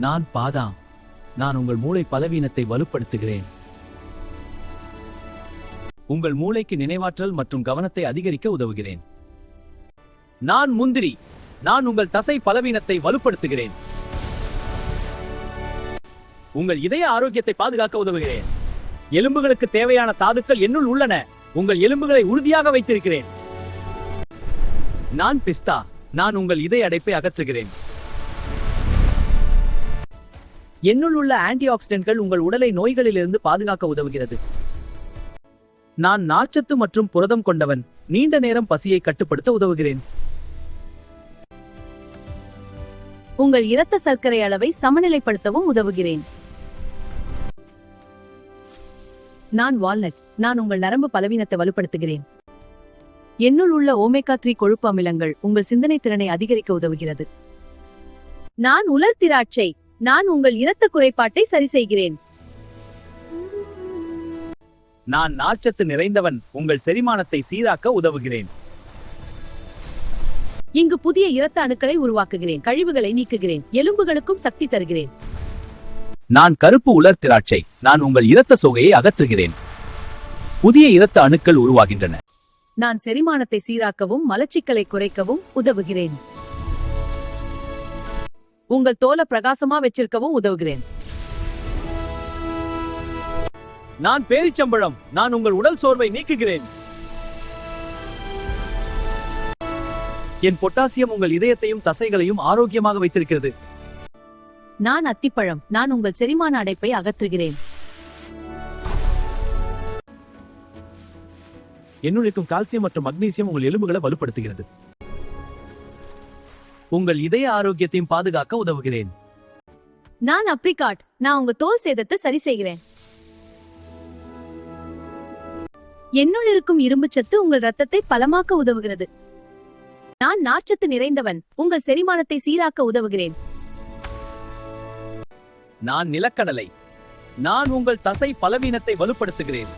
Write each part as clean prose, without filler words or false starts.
நான் பாதாம். நான் உங்கள் மூளை பலவீனத்தை வலுப்படுத்துகிறேன். உங்கள் மூளைக்கு நினைவாற்றல் மற்றும் கவனத்தை அதிகரிக்க உதவுகிறேன். நான் முந்திரி. நான் உங்கள் தசை பலவீனத்தை வலுப்படுத்துகிறேன். உங்கள் இதய ஆரோக்கியத்தை பாதுகாக்க உதவுகிறேன். எலும்புகளுக்கு தேவையான தாதுக்கள் என்னுள் உள்ளன. உங்கள் எலும்புகளை உறுதியாக வைத்திருக்கிறேன். நான் பிஸ்தா. நான் உங்கள் இதய அடைப்பை அகற்றுகிறேன். என்னுள் உள்ள ஆன்டிஆக்சிடென்ட்கள் உங்கள் உடலை நோய்களிலிருந்து பாதுகாக்க உதவுகிறது. நான் நார்ச்சத்து மற்றும் புரதம் கொண்டவன். நீண்ட நேரம் பசியை கட்டுப்படுத்த உதவுகிறேன். உங்கள் இரத்த சர்க்கரை அளவை சமநிலைப்படுத்தவும் உதவுகிறேன். நான் வால்நட். நான் உங்கள் நரம்பு பலவீனத்தை வலுப்படுத்துகிறேன். என்னுள் உள்ள ஓமேகா 3 கொழுப்பு அமிலங்கள் உங்கள் சிந்தனை திறனை அதிகரிக்க உதவுகிறது. நான் உலர் திராட்சை. நான் உங்கள் இரத்த குறைபாட்டை சரி செய்கிறேன். நான் நார்ச்சத்து நிறைந்தவன். உங்கள் செரிமானத்தை சீராக்க உதவுகிறேன். இங்கு புதிய இரத்த அணுக்களை உருவாக்குகிறேன். கழிவுகளை நீக்குகிறேன். எலும்புகளுக்கும் சக்தி தருகிறேன். நான் கருப்பு உலர் திராட்சை. நான் உங்கள் இரத்த சோகையை அகற்றுகிறேன். புதிய இரத்த அணுக்கள் உருவாகின்றன. நான் செரிமானத்தை சீராக்கவும் மலச்சிக்கலை குறைக்கவும் உதவுகிறேன். உங்கள் தோலை பிரகாசமா வச்சிருக்கவும் உதவுகிறேன். நான் பேரிச்சம்பழம். நான் உங்கள் உடல் சோர்வை நீக்குகிறேன். என் பொட்டாசியம் உங்கள் இதயத்தையும் தசைகளையும் ஆரோக்கியமாக வைத்திருக்கிறது. நான் அத்திப்பழம். நான் உங்கள் செரிமான அடைப்பை அகற்றுகிறேன். என்னுள் இருக்கும் கால்சியம் மற்றும் மக்னீசியம் உங்கள் எலும்புகளை வலுப்படுத்துகிறது. உங்கள் இதய ஆரோக்கியத்தையும் பாதுகாக்க உதவுகிறேன். நான் அப்ரிகாட். நான் உங்க தோல் சேதத்தை சரி செய்கிறேன். என்னுள் இருக்கும் இரும்புச்சத்து உங்கள் ரத்தத்தை பலமாக்க உதவுகிறது. நான் நார்ச்சத்து நிறைந்தவன். உங்கள் செரிமானத்தை சீராக்க உதவுகிறேன். நான் நிலக்கடலை. நான் உங்கள் தசை பலவீனத்தை வலுப்படுத்துகிறேன்.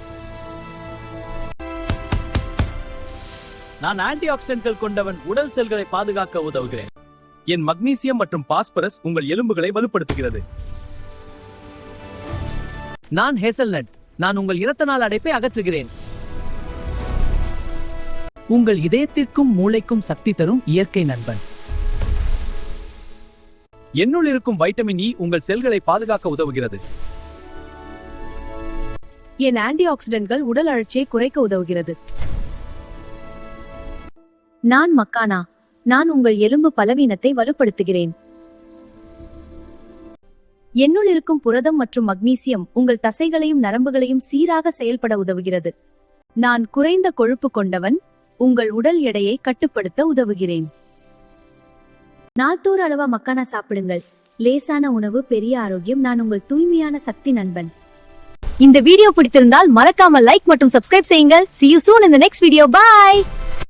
நான் ஆன்டிஆக்சிடென்ட்கள் கொண்டவன். உடல் செல்களை பாதுகாக்க உதவுகிறேன். என் மக்னீசியம் மற்றும் பாஸ்பரஸ் உங்கள் எலும்புகளை வலுப்படுத்துகிறது. நான் ஹேசல்நட். நான் உங்கள் இரத்த நாள் அடைப்பை அகற்றுகிறேன். உங்கள் இதயத்திற்கும் மூளைக்கும் சக்தி தரும் இயற்கை நண்பன். என்னுள் இருக்கும் வைட்டமின் இ உங்கள் செல்களை பாதுகாக்க உதவுகிறது. என் ஆன்டிஆக்சிடென்ட்கள் உடல் அழற்சியை குறைக்க உதவுகிறது. நான் மக்கானா. நான் உங்கள் எலும்பு பலவீனத்தை வலுப்படுத்துகிறேன். என்னுள் இருக்கும் புரதம் மற்றும் மக்னீசியம் உங்கள் தசைகளையும் நரம்புகளையும் சீராக செயல்பட உதவுகிறது. நான் குறைந்த கொழுப்பு கொண்டவன். உங்கள் உடல் எடையை கட்டுப்படுத்த உதவுகிறேன். நாள்தோறும் அளவா மக்கானா சாப்பிடுங்கள். லேசான உணவு பெரிய ஆரோக்கியம். நான் உங்கள் தூய்மையான சக்தி நண்பன். இந்த வீடியோ பிடித்திருந்தால் மறக்காம லைக் மற்றும் சப்ஸ்கிரைப் செய்யுங்கள். See you soon in the next video. Bye.